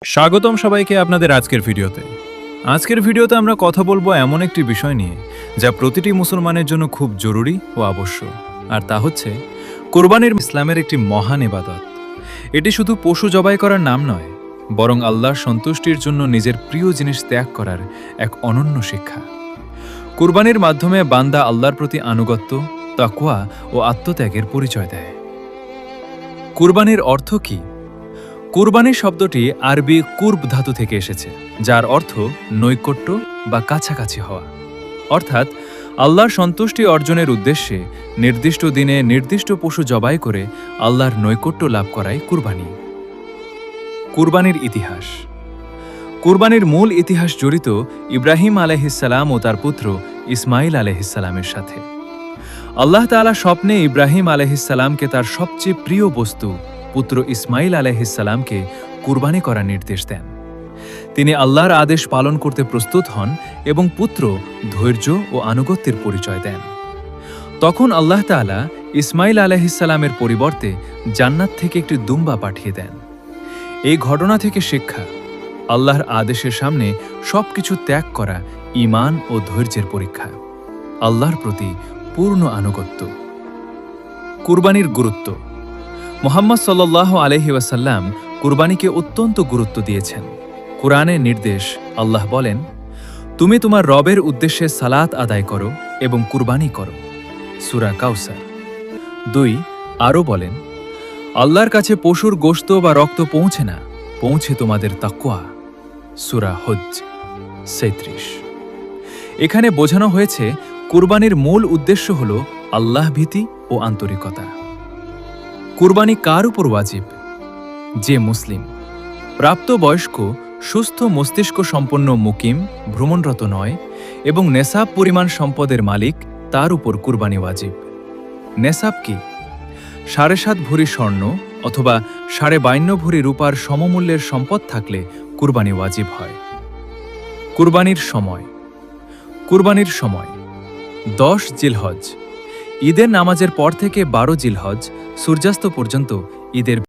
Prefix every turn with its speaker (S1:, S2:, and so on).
S1: স্বাগতম সবাইকে আপনাদের আজকের ভিডিওতে। আজকের ভিডিওতে আমরা কথা বলবো এমন একটি বিষয় নিয়ে যা প্রতিটি মুসলমানের জন্য খুব জরুরি ও আবশ্যক, আর তা হচ্ছে কোরবানির। ইসলামের একটি মহান ইবাদত। এটি শুধু পশু জবাই করার নাম নয়, বরং আল্লাহর সন্তুষ্টির জন্য নিজের প্রিয় জিনিস ত্যাগ করার এক অনন্য শিক্ষা। কোরবানির মাধ্যমে বান্দা আল্লাহর প্রতি আনুগত্য, তাকওয়া ও আত্মত্যাগের পরিচয় দেয়। কুরবানির অর্থ কি? কুরবানি শব্দটি আরবি কুরব ধাতু থেকে এসেছে, যার অর্থ নৈকট্য বা কাছাকাছি হওয়া। অর্থাৎ আল্লাহর সন্তুষ্টি অর্জনের উদ্দেশ্যে নির্দিষ্ট দিনে নির্দিষ্ট পশু জবাই করে আল্লাহর নৈকট্য লাভ করাই কুরবানি। কুরবানির ইতিহাস। কুরবানির মূল ইতিহাস জড়িত ইব্রাহিম আলাইহিসসালাম ও তার পুত্র ইসমাইল আলাইহিসসালামের সাথে। আল্লাহ তাআলা স্বপ্নে ইব্রাহিম আলাইহিসসালামকে তার সবচেয়ে প্রিয় বস্তু পুত্র ইসমাইল আলাইহিসসালামকে কুরবানি করার নির্দেশ দেন। তিনি আল্লাহর আদেশ পালন করতে প্রস্তুত হন এবং পুত্র ধৈর্য ও আনুগত্যের পরিচয় দেন। তখন আল্লাহ তাআলা ইসমাইল আলাইহিসসালামের পরিবর্তে জান্নাত থেকে একটি দুম্বা পাঠিয়ে দেন। এই ঘটনা থেকে শিক্ষা: আল্লাহর আদেশের সামনে সবকিছু ত্যাগ করা ঈমান ও ধৈর্যের পরীক্ষা। আল্লাহর প্রতি পূর্ণ আনুগত্য। কুরবানির গুরুত্ব। মুহাম্মদ সাল্লাল্লাহু আলাইহি ওয়াসাল্লাম কুরবানিকে অত্যন্ত গুরুত্ব দিয়েছেন। কুরআনের নির্দেশ: আল্লাহ বলেন, তুমি তোমার রবের উদ্দেশ্যে সালাত আদায় করো এবং কুরবানি করো। সূরা কাউসার। 2 আরও বলেন, আল্লাহর কাছে পশুর গোশত বা রক্ত পৌঁছে না, পৌঁছে তোমাদের তাকওয়া। সূরা হজ্জ 37। এখানে বোঝানো হয়েছে কুরবানির মূল উদ্দেশ্য হল আল্লাহ ভীতি ও আন্তরিকতা। কুরবানি কার উপর ওয়াজিব? যে মুসলিম, প্রাপ্তবয়স্ক, সুস্থ মস্তিষ্ক সম্পন্ন, মুকিম, ভ্রমণরত নয় এবং নেসাব পরিমাণ সম্পদের মালিক, তার উপর কুরবানি ওয়াজিব। নেসাব কি? 7.5 ভরি স্বর্ণ অথবা 52.5 ভরি রূপার সমমূল্যের সম্পদ থাকলে কুরবানি ওয়াজিব হয়। কুরবানির সময়। কুরবানির সময় 10 জিলহজ, ঈদের নামাজের পর থেকে 12 জিলহজ সূর্যাস্ত পর্যন্ত ঈদের